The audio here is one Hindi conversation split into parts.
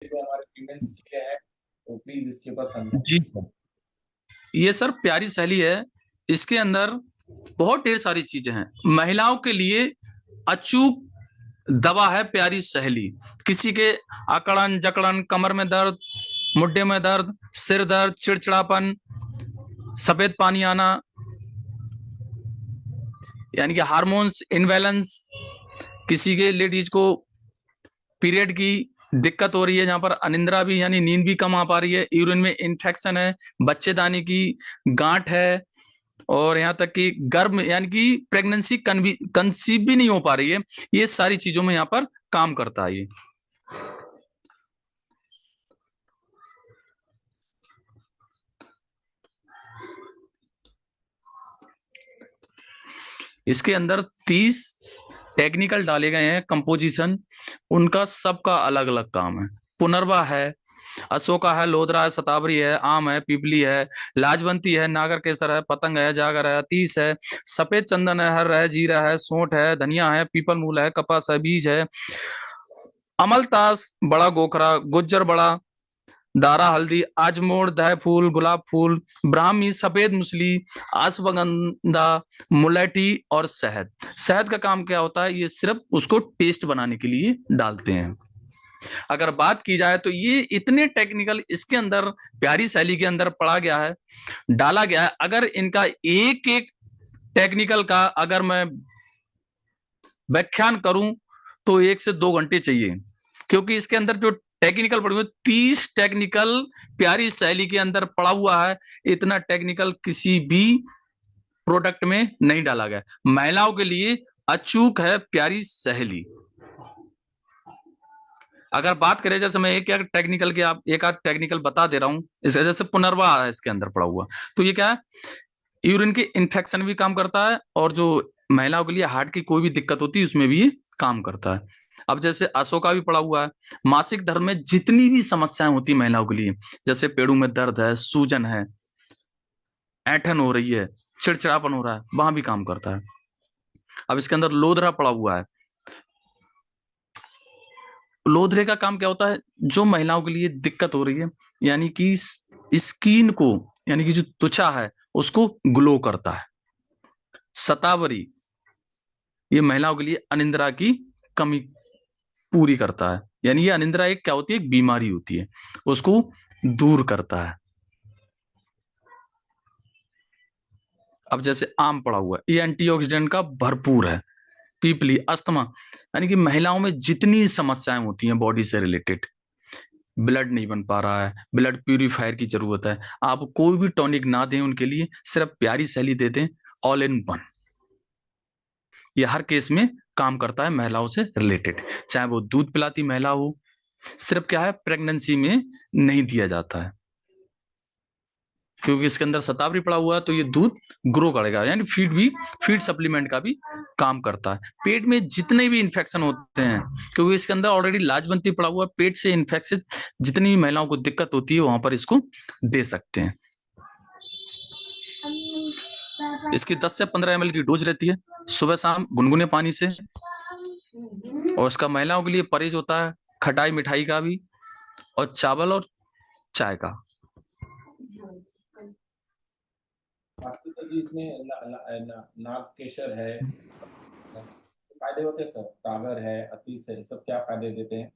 जो हमारे विमेंस के लिए है, तो प्लीज इसके ऊपर समझाइए। जी सर, ये सर प्यारी शैली है। इसके अंदर बहुत ढेर सारी चीजें हैं महिलाओं के लिए। अचूक दवा है प्यारी सहेली। किसी के अकड़न जकड़न, कमर में दर्द, मुड्ढे में दर्द, सिर दर्द, चिड़चिड़ापन, सफेद पानी आना, यानी कि हार्मोन्स इनबैलेंस, किसी के लेडीज को पीरियड की दिक्कत हो रही है, जहां पर अनिद्रा भी यानी नींद भी कम आ पा रही है, यूरिन में इन्फेक्शन है, बच्चेदानी की गांठ है, और यहाँ तक कि गर्भ यानी कि प्रेगनेंसी कंसीव भी नहीं हो पा रही है, ये सारी चीजों में यहाँ पर काम करता है ये। इसके अंदर 30 टेक्निकल डाले गए हैं कंपोजिशन, उनका सबका अलग अलग काम है। पुनर्वा है, अशोका है, लोदरा है, शतावरी है, आम है, पीपली है, लाजवंती है, नागर केसर है, पतंग है, जागर है, अतीस है, सफेद चंदन है, हर है, जीरा है, सोंठ है, धनिया है, पीपल मूल है, कपास है, बीज है, अमलतास, बड़ा गोखरा, गुज्जर बड़ा, दारा हल्दी, आजमोड़, दह फूल, गुलाब फूल, ब्राह्मी, सफेद मुसली, अश्वगंधा, मुलेठी और शहद। शहद का काम क्या होता है, ये सिर्फ उसको टेस्ट बनाने के लिए डालते हैं। अगर बात की जाए तो ये इतने टेक्निकल इसके अंदर प्यारी शैली के अंदर पढ़ा गया है, डाला गया है। अगर इनका एक एक टेक्निकल का अगर मैं व्याख्यान करूं तो 1 से 2 घंटे चाहिए, क्योंकि इसके अंदर जो टेक्निकल पढ़े हुए 30 टेक्निकल प्यारी शैली के अंदर पड़ा हुआ है। इतना टेक्निकल किसी भी प्रोडक्ट में नहीं डाला गया। महिलाओं के लिए अचूक है प्यारी सहेली। अगर बात करें, जैसे मैं एक टेक्निकल के आप एक आध टेक्निकल बता दे रहा हूं, इस वजह से पुनर्वा है इसके अंदर पड़ा हुआ। तो ये क्या है, यूरिन के इन्फेक्शन भी काम करता है, और जो महिलाओं के लिए हार्ट की कोई भी दिक्कत होती है उसमें भी ये काम करता है। अब जैसे अशोका भी पड़ा हुआ है, मासिक धर्म में जितनी भी समस्याएं होती है महिलाओं के लिए, जैसे पेड़ों में दर्द है, सूजन है, ऐंठन हो रही है, चिड़चिड़ापन हो रहा है, वहां भी काम करता है। अब इसके अंदर लोदरा पड़ा हुआ है। लोदरे का काम क्या होता है, जो महिलाओं के लिए दिक्कत हो रही है, यानी कि स्किन को, यानी कि जो त्वचा है उसको ग्लो करता है। शतावरी, ये महिलाओं के लिए अनिद्रा की कमी पूरी करता है, यानी ये अनिद्रा एक क्या होती है, एक बीमारी होती है, उसको दूर करता है। अब जैसे आम पड़ा हुआ है, ये एंटीऑक्सीडेंट का भरपूर है। पीपली, अस्थमा, यानी कि महिलाओं में जितनी समस्याएं होती हैं बॉडी से रिलेटेड, ब्लड नहीं बन पा रहा है, ब्लड प्यूरिफायर की जरूरत है, आप कोई भी टॉनिक ना दें उनके लिए, सिर्फ प्यारी सैली दे दें, ऑल इन वन। ये हर केस में काम करता है महिलाओं से रिलेटेड, चाहे वो दूध पिलाती महिला हो। सिर्फ क्या है, प्रेगनेंसी में नहीं दिया जाता है, क्योंकि इसके अंदर शतावरी पड़ा हुआ है, तो ये दूध ग्रो करेगा, यानी फीड सप्लीमेंट का भी काम करता है। पेट में जितने भी इंफेक्शन होते हैं, क्योंकि इसके अंदर ऑलरेडी लाजवंती पड़ा हुआ है, पेट से इन्फेक्शन जितनी भी महिलाओं को दिक्कत होती है वहां पर इसको दे सकते हैं। इसकी 10 से 15 ml की डोज रहती है, सुबह शाम गुनगुने पानी से। और इसका महिलाओं के लिए परहेज होता है खटाई मिठाई का भी, और चावल और चाय का। बाकी तो जी इसमें नाग केसर है, फायदे होते हैं सर, कागर है, अतीस है, सब क्या फायदे देते हैं?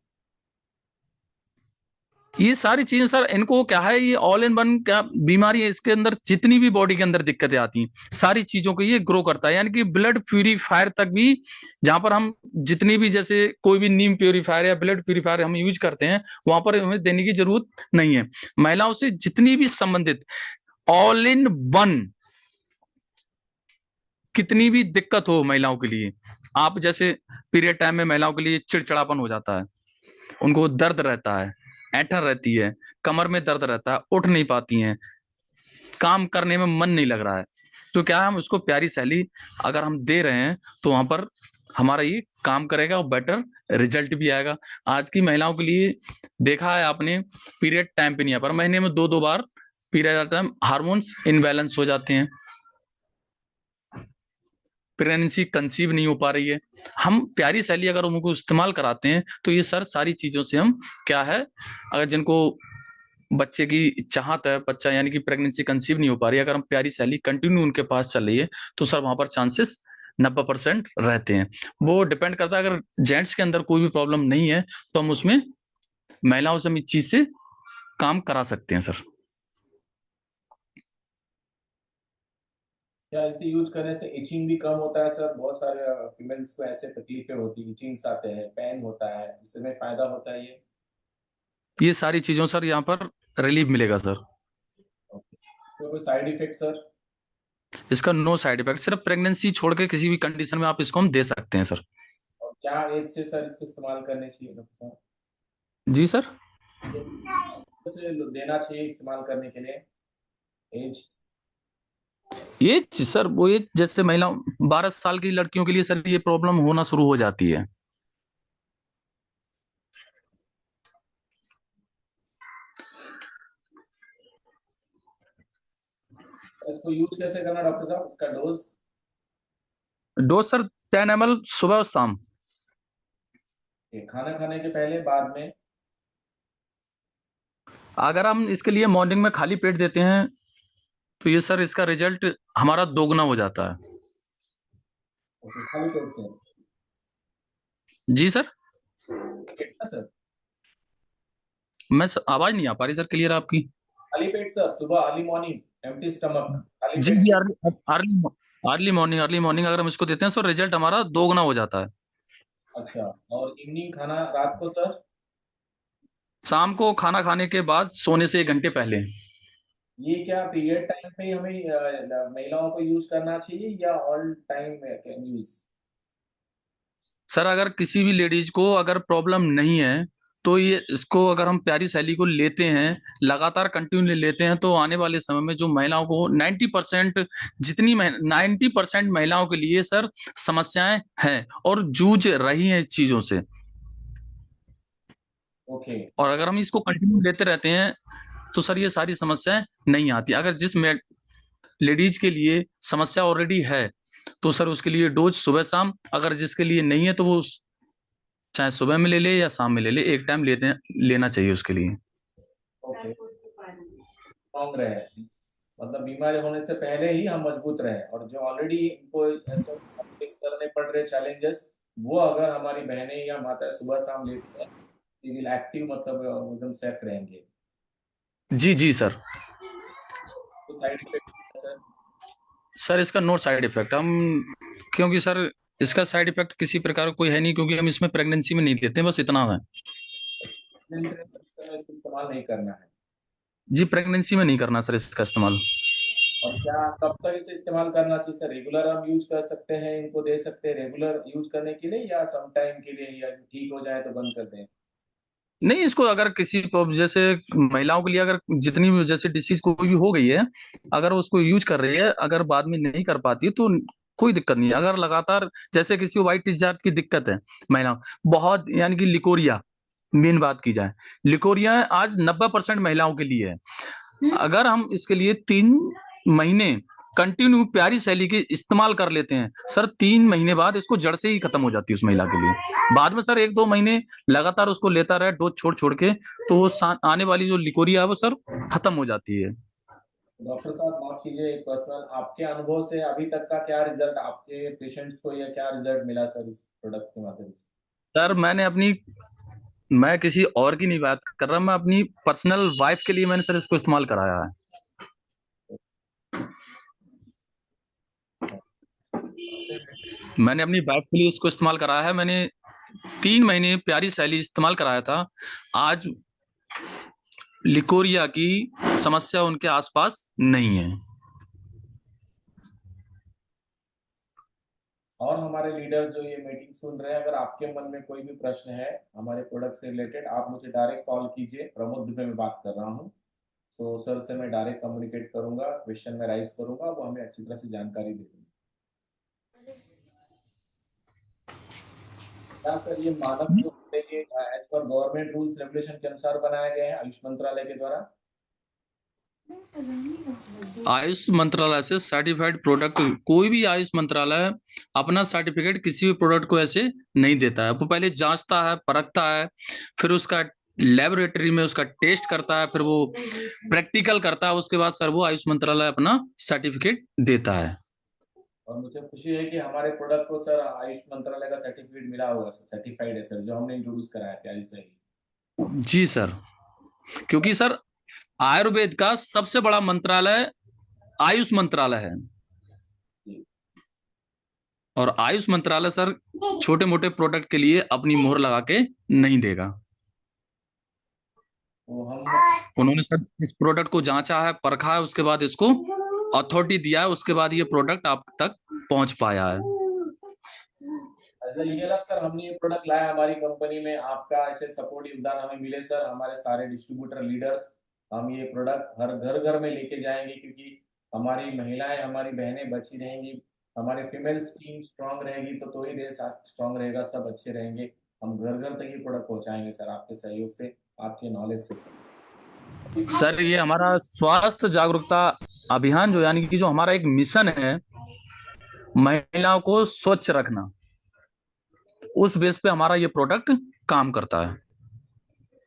ये सारी चीजें सर, इनको क्या है, ये ऑल इन वन क्या बीमारी है, इसके अंदर जितनी भी बॉडी के अंदर दिक्कतें आती हैं सारी चीजों को ये ग्रो करता है, यानी कि ब्लड प्यूरिफायर तक भी, जहां पर हम जितनी भी जैसे कोई भी नीम प्यूरिफायर या ब्लड प्यूरिफायर हम यूज करते हैं, वहां पर हमें देने की जरूरत नहीं है। महिलाओं से जितनी भी संबंधित ऑल इन वन, कितनी भी दिक्कत हो महिलाओं के लिए, आप जैसे पीरियड टाइम में महिलाओं के लिए चिड़चिड़ापन हो जाता है, उनको दर्द रहता है, ऐंठन रहती है, कमर में दर्द रहता है, उठ नहीं पाती हैं, काम करने में मन नहीं लग रहा है, तो क्या हम उसको प्यारी सैली अगर हम दे रहे हैं तो वहां पर हमारा ये काम करेगा और बेटर रिजल्ट भी आएगा। आज की महिलाओं के लिए देखा है आपने, पीरियड टाइम पे नहीं आ पर महीने में 2-2 बार पीरियड आता है, हार्मोन्स इनबैलेंस हो जाते हैं, प्रेगनेंसी कंसीव नहीं हो पा रही है, हम प्यारी शैली अगर उनको इस्तेमाल कराते हैं तो ये सर सारी चीजों से हम क्या है, अगर जिनको बच्चे की चाहत है, बच्चा यानी कि प्रेगनेंसी कंसीव नहीं हो पा रही है, अगर हम प्यारी शैली कंटिन्यू उनके पास चल रही है तो सर वहां पर चांसेस 90% रहते हैं। वो डिपेंड करता है, अगर जेंट्स के अंदर कोई भी प्रॉब्लम नहीं है तो हम उसमें महिलाओं से हम इस चीज से काम करा सकते हैं सर। क्या इसे यूज करने से इचिंग भी कम होता है सर? बहुत सारे फीमेल्स को ऐसे तकलीफें होती है, इचिंग्स आते हैं, पेन होता है, उसमें फायदा होता है ये सारी चीजों सर यहाँ पर रिलीफ मिलेगा सर। तो कोई साइड इफेक्ट सर? इसका नो साइड इफेक्ट, सिर्फ प्रेगनेंसी छोड़ के किसी भी कंडीशन में आप इसको हम दे सकते हैं सर। और क्या एज से सर इसको इस्तेमाल करने चाहिए डॉक्टर साहब? जी सर। से देना चाहिए इस्तेमाल करने के लिए एज? ये सर वो ये जैसे महिला 12 साल की लड़कियों के लिए सर ये प्रॉब्लम होना शुरू हो जाती है। इसको यूज कैसे करना डॉक्टर साहब, इसका डोज? डोज सर 10 ml सुबह और शाम। खाना खाने के पहले, बाद में? अगर हम इसके लिए मॉर्निंग में खाली पेट देते हैं तो ये सर इसका रिजल्ट हमारा दोगुना हो जाता है। ओके, खाली पेट से? जी सर। कितना सर? आवाज नहीं आ पा रही सर क्लियर आपकी। खाली पेट सर, सुबह अर्ली मॉर्निंग, एम्प्टी स्टमक, खाली जी पेट? जी, अर्ली अर्ली मॉर्निंग अगर हम इसको देते हैं तो रिजल्ट हमारा दोगुना हो जाता है। अच्छा, और इवनिंग खाना रात को सर? शाम को खाना खाने के बाद सोने से 1 घंटे पहले। ये क्या पीरियड टाइम पे ही हमें महिलाओं को यूज करना चाहिए या all time can use? Sir अगर किसी भी लेडीज को अगर प्रॉब्लम नहीं है तो ये इसको अगर हम प्यारी शैली को लेते हैं, लगातार कंटिन्यू लेते हैं, तो आने वाले समय में जो महिलाओं को 90% 90% महिलाओं के लिए सर समस्याएं हैं और जूझ रही हैं इस चीजों से। ओके। और अगर हम इसको कंटिन्यू लेते रहते हैं तो सर ये सारी समस्याएं नहीं आती। अगर जिस लेडीज के लिए समस्या ऑलरेडी है तो सर उसके लिए डोज सुबह शाम, अगर जिसके लिए नहीं है तो वो चाहे सुबह में ले ले या शाम में ले ले, एक टाइम लेना चाहिए उसके लिए। ओके, स्ट्रॉन्ग रहे, मतलब बीमार होने से पहले ही हम मजबूत रहे, और जो ऑलरेडी इनको ऐसे फेस करने पड़ रहे चैलेंजेस, वो अगर हमारी बहनें या माता सुबह शाम लेती हैं, विल एक्टिव, मतलब एकदम सेफ रहेंगे। जी जी सर। तो साइड इफेक्ट सर? सर इसका नो साइड इफेक्ट हम, क्योंकि सर इसका साइड इफेक्ट किसी प्रकार का कोई है नहीं, क्योंकि हम इसमें प्रेगनेंसी में नहीं देते हैं, बस इतना है। समय इसको इस्तेमाल नहीं करना है? जी प्रेगनेंसी में नहीं करना सर इसका इस्तेमाल। और क्या कब तक इसे इस्तेमाल करना चाहिए सर? रेगुलर हम यूज कर सकते हैं, इनको दे सकते हैं रेगुलर यूज करने के लिए, या सम टाइम के लिए, या ठीक हो जाए तो बंद कर दें? नहीं, इसको अगर किसी जैसे महिलाओं के लिए अगर जितनी भी जैसे डिसीज कोई भी हो गई है, अगर वो उसको यूज कर रही है, अगर बाद में नहीं कर पाती तो कोई दिक्कत नहीं है। अगर लगातार जैसे किसी को व्हाइट डिस्चार्ज की दिक्कत है महिला बहुत, यानी कि लिकोरिया, मेन बात की जाए, लिकोरिया आज 90% महिलाओं के लिए है। अगर हम इसके लिए 3 महीने कंटिन्यू प्यारी शैली के इस्तेमाल कर लेते हैं सर, 3 महीने बाद इसको जड़ से ही खत्म हो जाती है उस महिला के लिए। बाद में सर 1-2 महीने लगातार उसको लेता रहे डोज छोड़ छोड़ के, तो वो आने वाली जो लिकोरिया है वो सर खत्म हो जाती है। डॉक्टर साहब माफ कीजिए, एक पर्सनल, आपके अनुभव से अभी तक का क्या रिजल्ट आपके पेशेंट्स को, या क्या रिजल्ट मिला सर इस प्रोडक्ट के माध्यम से? सर मैं किसी और की नहीं बात कर रहा, मैं अपनी पर्सनल वाइफ के लिए मैंने सर इसको इस्तेमाल कराया है। मैंने अपनी वाइफ के लिए इसको इस्तेमाल कराया है। मैंने 3 महीने प्यारी शैली इस्तेमाल कराया था। आज लिकोरिया की समस्या उनके आसपास नहीं है। और हमारे लीडर जो ये मीटिंग सुन रहे हैं, अगर आपके मन में कोई भी प्रश्न है हमारे प्रोडक्ट से रिलेटेड, आप मुझे डायरेक्ट कॉल कीजिए। प्रमोद दुबे में बात कर रहा हूँ। तो सर से मैं डायरेक्ट कम्युनिकेट करूंगा, क्वेश्चन में राइज करूंगा, वो हमें अच्छी तरह से जानकारी दे देंगे। क्या सर ये मानक जो as per government rules regulation के अनुसार बनाए गए हैं आयुष मंत्रालय के द्वारा? आयुष मंत्रालय से सर्टिफाइड प्रोडक्ट, कोई भी आयुष मंत्रालय अपना सर्टिफिकेट किसी भी प्रोडक्ट को ऐसे नहीं देता है। वो पहले जांचता है, परखता है, फिर उसका लेबोरेटरी में उसका टेस्ट करता है, फिर वो प्रैक्टिकल करता है, उसके बाद सर वो आयुष मंत्रालय अपना सर्टिफिकेट देता है। और मुझे खुशी है कि हमारे प्रोडक्ट को सर आयुष मंत्रालय का सर्टिफिकेट मिला हुआ, सर्टिफाइड है सर, जो हमने इंट्रोड्यूस कराया प्यारी से ही। जी सर, क्योंकि सर आयुर्वेद का सबसे बड़ा मंत्रालय आयुष मंत्रालय है, और आयुष मंत्रालय सर छोटे मोटे प्रोडक्ट के लिए अपनी मोहर लगा के नहीं देगा। तो हम उन्होंने सर इस प्रोडक्ट को जांचा है, परखा है, उसके बाद इसको अथॉरिटी दिया है, उसके बाद ये प्रोडक्ट आप तक पहुंच पाया है। सर हमने ये प्रोडक्ट लाया हमारी कंपनी में, आपका ऐसे सपोर्ट योगदान हमें मिले सर, हमारे सारे डिस्ट्रीब्यूटर लीडर्स, हम ये प्रोडक्ट हर घर घर में लेके जाएंगे, क्योंकि हमारी महिलाएं, हमारी बहनें बची रहेंगी, हमारे फीमेल्स टीम स्ट्रांग रहेगी तो ही देश स्ट्रांग रहेगा, सब अच्छे रहेंगे। हम घर घर तक ये प्रोडक्ट पहुंचाएंगे सर, आपके सहयोग से, आपके नॉलेज से सर ये हमारा स्वास्थ्य जागरूकता अभियान जो, यानी कि जो हमारा एक मिशन है महिलाओं को स्वच्छ रखना, उस बेस पे हमारा ये प्रोडक्ट काम करता है।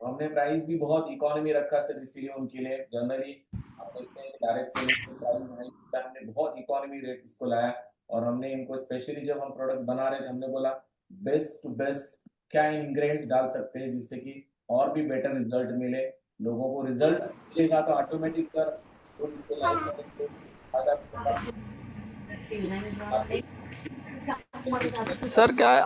हमने प्राइस भी बहुत इकोनॉमी रखा सर, इसीलिए उनके लिए जनरली आप देखते हैं डायरेक्ट सेलिंग के प्राइस नहीं होता, हमने बहुत इकोनॉमी रेट इसको लाया। और हमने इनको स्पेशली जब हम प्रोडक्ट बना रहे थे, हमने बोला बेस्ट टू बेस्ट क्या इंग्रेडिएंट्स डाल सकते हैं जिससे कि और भी बेटर रिजल्ट मिले, लोगों को रिजल्ट मिलेगा तो ऑटोमेटिक सर लोग इसको लाइक करेंगे, फायदा मिलेगा। सर क्या है,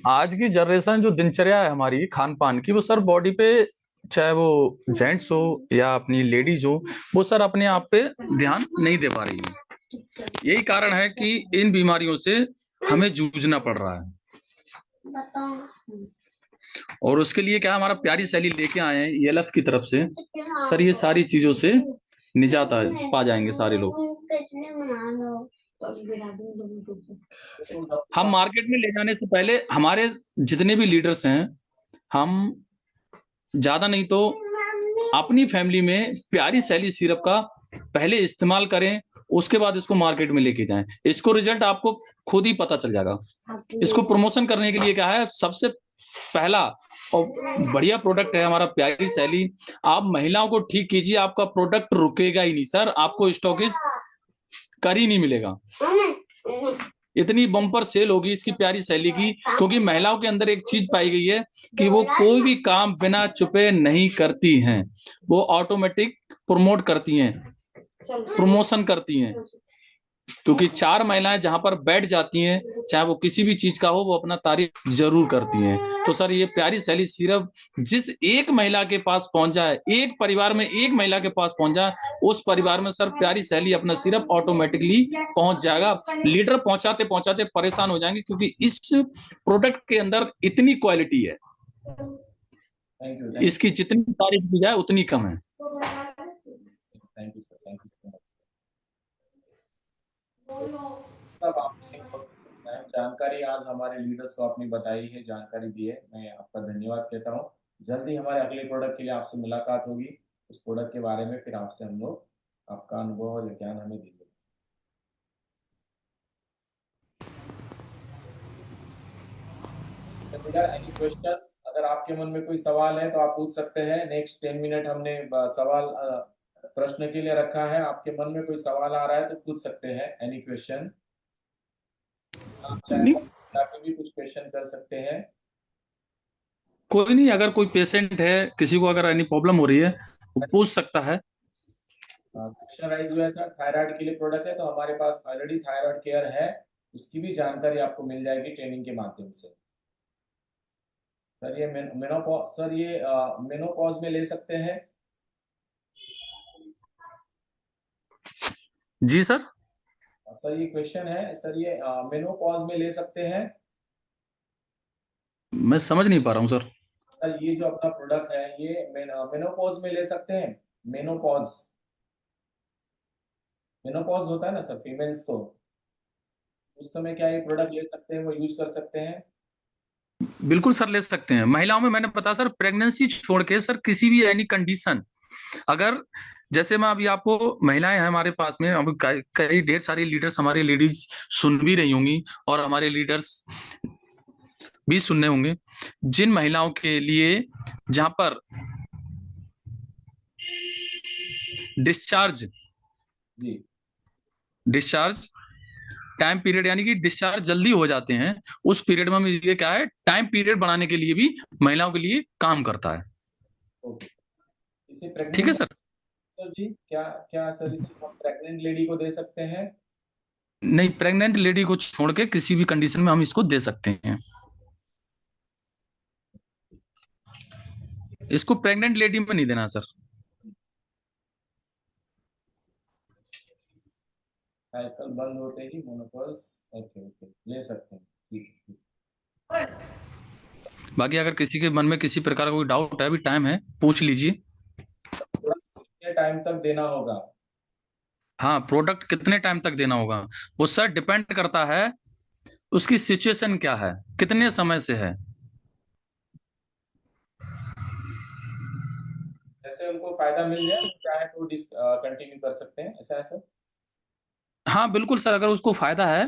आज की जनरेशन जो दिनचर्या है हमारी खान पान की, वो सर बॉडी पे, चाहे वो जेंट्स हो या अपनी लेडीज हो, वो सर अपने आप पे ध्यान नहीं दे पा रही है। यही कारण है कि इन बीमारियों से हमें जूझना पड़ रहा है। और उसके लिए क्या हमारा प्यारी शैली लेके आए हैं ELF की तरफ से, सर ये सारी चीजों से निजात पा जाएंगे सारे लोग। हम मार्केट में ले जाने से पहले हमारे जितने भी लीडर्स हैं, हम ज्यादा नहीं तो अपनी फैमिली में प्यारी शैली सिरप का पहले इस्तेमाल करें, उसके बाद इसको मार्केट में लेके जाएं। इसको रिजल्ट आपको खुद ही पता चल जाएगा। इसको प्रमोशन करने के लिए क्या है, सबसे पहला और बढ़िया प्रोडक्ट है हमारा प्यारी शैली। आप महिलाओं को ठीक कीजिए, आपका प्रोडक्ट रुकेगा ही नहीं सर, आपको स्टॉकेज कर ही नहीं मिलेगा। इतनी बम्पर सेल होगी इसकी प्यारी शैली की, क्योंकि महिलाओं के अंदर एक चीज पाई गई है कि वो कोई भी काम बिना छुपे नहीं करती हैं, वो ऑटोमेटिक प्रमोट करती हैं, प्रमोशन करती हैं। क्योंकि 4 महिलाएं जहां पर बैठ जाती हैं, चाहे वो किसी भी चीज का हो, वो अपना तारीफ जरूर करती हैं। तो सर ये प्यारी शैली सिर्फ जिस एक महिला के पास पहुंच जाए, एक परिवार में एक महिला के पास पहुंच जाए, उस परिवार में सर प्यारी शैली अपना सिर्फ ऑटोमेटिकली पहुंच जाएगा। लीडर पहुंचाते पहुंचाते परेशान हो जाएंगे, क्योंकि इस प्रोडक्ट के अंदर इतनी क्वालिटी है, इसकी जितनी तारीफ की जाए उतनी कम है। Thank you sir, thank you so much. सब आपने जानकारी आज हमारे लीडर्स को आपने बताई है, जानकारी दी है, मैं आपका धन्यवाद कहता हूँ। जल्दी हमारे अगले प्रोडक्ट के लिए आपसे मुलाकात होगी, उस प्रोडक्ट के बारे में फिर आपसे हम लोग आपका अनुभव और ज्ञान हमें दीजिए। एनी क्वेश्चंस, अगर आपके मन में कोई सवाल है तो आप पूछ सकते हैं। नेक्स्ट 10 मिनट हमने सवाल प्रश्न के लिए रखा है, आपके मन में कोई सवाल आ रहा है तो पूछ सकते हैं। एनी क्वेश्चन, आप चाहे भी कुछ क्वेश्चन कर सकते हैं। कोई नहीं, अगर कोई पेशेंट है, किसी को अगर एनी प्रॉब्लम हो रही है, वो पूछ सकता है। क्वेश्चन राइज हुआ है सर, थायराइड के लिए प्रोडक्ट है, तो हमारे पास ऑलरेडी थायराइड केयर है, उसकी भी जानकारी आपको मिल जाएगी ट्रेनिंग के माध्यम से। सर ये मेनोपॉज, सर ये मेनोपॉज में ले सकते हैं? जी सर। सर ये क्वेश्चन है सर, ये मेनोपॉज में ले सकते हैं? मैं समझ नहीं पा रहा हूँ सर। सर ये जो अपना प्रोडक्ट है ये मेनोपॉज में ले सकते हैं? मेनोपॉज, मेनोपॉज होता है ना सर फीमेल्स को, उस समय क्या ये प्रोडक्ट ले सकते हैं, वो यूज कर सकते हैं? बिल्कुल सर, ले सकते हैं। महिलाओं में मैंने बताया सर, प्रेगनेंसी छोड़ के सर किसी भी एनी कंडीशन, अगर जैसे मैं अभी आपको, महिलाएं हैं हमारे पास में, अभी कई ढेर सारी लीडर्स, हमारी लेडीज सुन भी रही होंगी और हमारे लीडर्स भी सुनने होंगे। जिन महिलाओं के लिए जहां पर डिस्चार्ज जी डिस्चार्ज टाइम पीरियड, यानी कि डिस्चार्ज जल्दी हो जाते हैं, उस पीरियड में हम ये क्या है, टाइम पीरियड बढ़ाने के लिए भी महिलाओं के लिए काम करता है। ओके। इसे ठीक है प्रेग्नेंट, सर। सर जी क्या क्या सर इसे हम प्रेग्नेंट लेडी को दे सकते हैं? नहीं, प्रेग्नेंट लेडी को छोड़ के किसी भी कंडीशन में हम इसको दे सकते हैं। इसको प्रेग्नेंट लेडी में नहीं देना सर। साइकिल बंद होते ही मोनोपॉज, ओके ओके ले सकते हैं, ठीक है। बाकी अगर किसी के मन में किसी प्रकार का कोई डाउट है, अभी टाइम है, पूछ लीजिए। कितने टाइम तक देना होगा? हाँ, प्रोडक्ट कितने टाइम तक देना होगा, वो सर डिपेंड करता है उसकी सिचुएशन क्या है, कितने समय से है। जैसे उनको फायदा मिल जाए तो चाहे तो कंटिन्यू कर सकते हैं, ऐसा है सर? हाँ बिल्कुल सर, अगर उसको फायदा है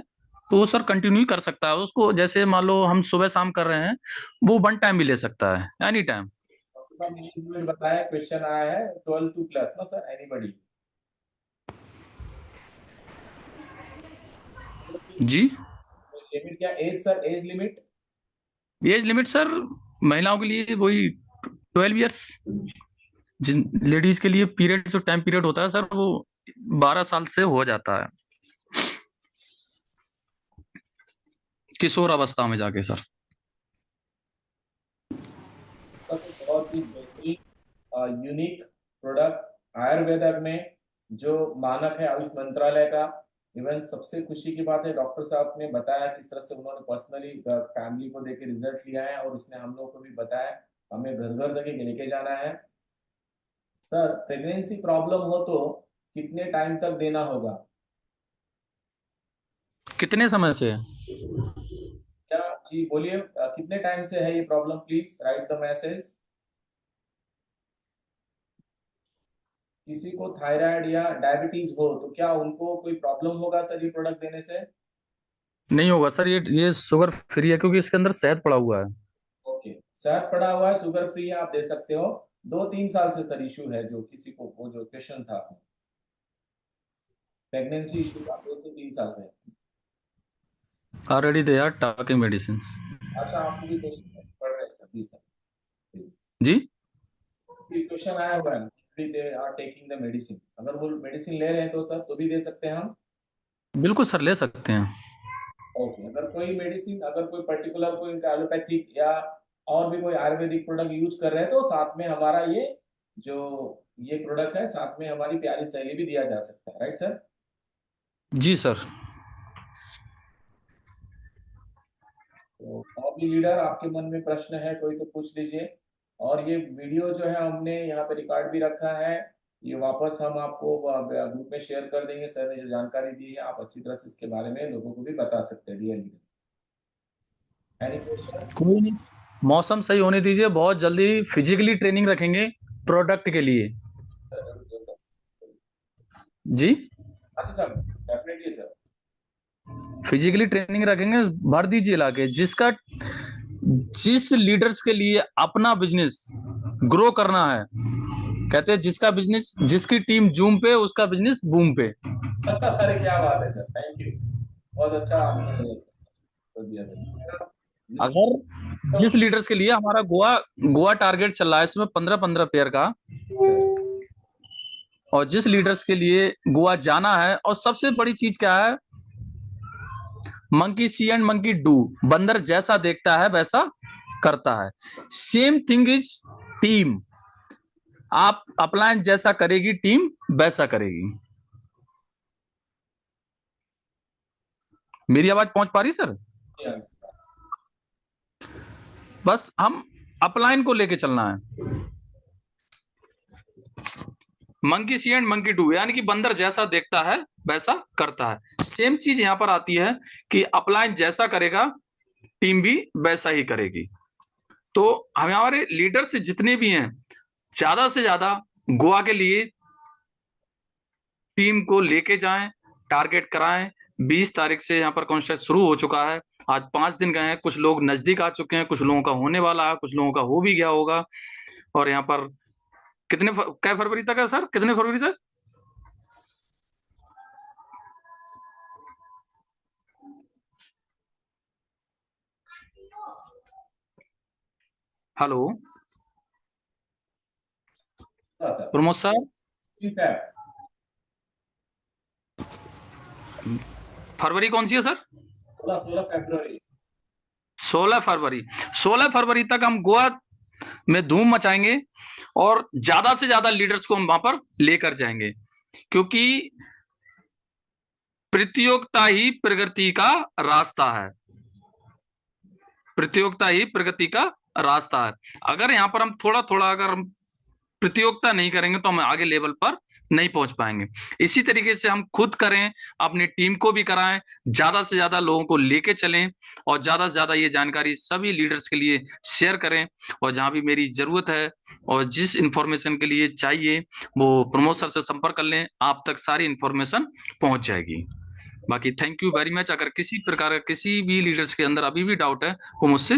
तो वो सर कंटिन्यू कर सकता है उसको। जैसे मान लो हम सुबह शाम कर रहे हैं, वो वन टाइम भी ले सकता है, एनी टाइम। डॉक्टर साहब ने एक मिनट बताया, क्वेश्चन आया है 12 two plus, no sir, anybody? जी। लिमिट क्या, age sir, age limit? Age limit sir महिलाओं के लिए वही 12 ईयर्स। जिन लेडीज के लिए पीरियड, जो टाइम पीरियड होता है सर, वो 12 साल से हो जाता है, किशोर अवस्था में जाके सर। बहुत ही बेहतरीन यूनिक प्रोडक्ट आयुर्वेद में जो मानक है आयुष मंत्रालय का। इवन सबसे खुशी की बात है, डॉक्टर साहब ने बताया किस तरह से उन्होंने पर्सनली फैमिली को देके रिजल्ट लिया है, और उसने हम लोग को भी बताया हमें घर घर तक लेके जाना है। सर प्रेगनेंसी प्रॉब्लम हो तो कितने टाइम तक देना होगा? कितने समय से है? क्या जी बोलिए, कितने टाइम से है ये problem, please right the message. किसी को थायराइड या डायबिटीज हो तो क्या उनको कोई प्रॉब्लम होगा सर ये प्रोडक्ट देने से? नहीं होगा सर, ये शुगर फ्री है, क्योंकि इसके अंदर शहद पड़ा हुआ है। ओके, शहद पड़ा हुआ है, शुगर फ्री है, आप दे सकते हो। 2-3 साल से सर इशू है, जो किसी को वो जो क्वेश्चन था प्रेगनेंसी इशू का, 2 से 3 साल में। Already they are talking medicine. अच्छा आपको भी क्वेश्चन पढ़ रहे हैं सर, प्लीज सर, जी। क्वेश्चन आया हुआ है, they are taking the medicine, अगर वो मेडिसिन ले रहे हैं तो सर तो भी दे सकते हैं हम? बिल्कुल सर, ले सकते हैं। ओके, अगर कोई मेडिसिन, अगर कोई पर्टिकुलर कोई इनका एलोपैथिक या और भी कोई आयुर्वेदिक प्रोडक्ट यूज कर रहे हैं तो साथ में हमारा ये जो ये प्रोडक्ट है साथ में हमारी प्यारी सहेली भी दिया जा सकता है, राइट सर? जी सर। तो और भी लीडर आपके मन में प्रश्न है कोई तो पूछ लीजिए। और ये वीडियो जो है हमने यहाँ पे रिकॉर्ड भी रखा है, ये वापस हम आपको ग्रुप में शेयर कर देंगे। सर ने जो जानकारी दी है आप अच्छी तरह से इसके बारे में लोगों को भी बता सकते हैं, डियर लीडर। Any question? कोई नहीं, मौसम सही होने दीजिए, बहुत जल्दी फिजिकली ट्रेनिंग रखेंगे प्रोडक्ट के लिए। जी। अच्छा sir, definitely sir. Physically training रखेंगे, भर दीजिए लाके। जिस लीडर्स के लिए अपना बिजनेस ग्रो करना है, कहते हैं जिसका बिजनेस, जिसकी टीम जूम पे, उसका बिजनेस बूम पे। अरे क्या बात है सर, थैंक यू, बहुत अच्छा आपने कर दिया सर। जिस अगर जिस लीडर्स के लिए हमारा गोवा गोवा टारगेट चल रहा है इसमें 15-15 पेयर का, और जिस लीडर्स के लिए गोवा जाना है, और सबसे बड़ी चीज क्या है, monkey C and monkey do, बंदर जैसा देखता है वैसा करता है। सेम थिंग इज टीम, आप अपलायंस जैसा करेगी टीम वैसा करेगी। मेरी आवाज पहुंच पा रही सर? बस हम अपलाइन को लेके चलना है। Monkey C and monkey do, यानी कि बंदर जैसा देखता है वैसा करता है। सेम चीज यहां पर आती है कि अपलाइन जैसा करेगा टीम भी वैसा ही करेगी। तो हमारे लीडर से जितने भी हैं, ज्यादा से ज्यादा गोवा के लिए टीम को लेके जाएं, टारगेट कराएं। 20 तारीख से यहाँ पर कॉन्ट्रैक्ट शुरू हो चुका है। आज 5 दिन गए हैं, कुछ लोग नजदीक आ चुके हैं, कुछ लोगों का होने वाला है, कुछ लोगों का हो भी गया होगा। और यहाँ पर कै फरवरी तक है सर, कितने फरवरी तक? हेलो हाँ सर। प्रमोद सर, ठीक है। फरवरी कौन सी है सर? 16 फरवरी। 16 फरवरी। 16 फरवरी तक हम गोवा में धूम मचाएंगे और ज्यादा से ज्यादा लीडर्स को हम वहां पर लेकर जाएंगे, क्योंकि प्रतियोगिता ही प्रगति का रास्ता है। प्रतियोगिता ही प्रगति का रास्ता है। अगर यहाँ पर हम थोड़ा थोड़ा अगर हम प्रतियोगिता नहीं करेंगे तो हम आगे लेवल पर नहीं पहुंच पाएंगे। इसी तरीके से हम खुद करें, अपनी टीम को भी कराएं, ज्यादा से ज्यादा लोगों को लेके चलें और ज्यादा से ज्यादा ये जानकारी सभी लीडर्स के लिए शेयर करें। और जहां भी मेरी जरूरत है और जिस इंफॉर्मेशन के लिए चाहिए वो प्रमोद सर से संपर्क कर लें, आप तक सारी इंफॉर्मेशन पहुंच जाएगी। बाकी थैंक यू वेरी मच। अगर किसी प्रकार का किसी भी लीडर्स के अंदर अभी भी डाउट है वो मुझसे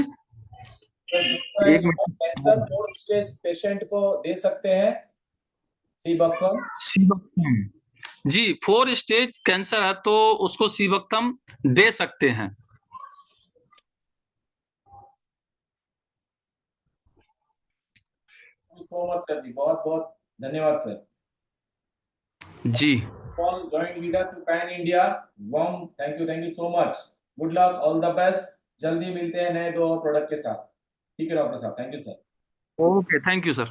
एक मिनट। कैंसर 4 स्टेज पेशेंट को दे सकते हैं सीबकथम, जी 4 स्टेज कैंसर है तो उसको सीबकथम दे सकते हैं। सो मच सर जी, बहुत बहुत धन्यवाद sir. Ji All joined leader to Pan India, warm thank you so much, good luck, all the best। जल्दी मिलते हैं नए 2 और प्रोडक्ट के साथ। ठीक है डॉक्टर साहब, thank you sir. Okay, thank you sir.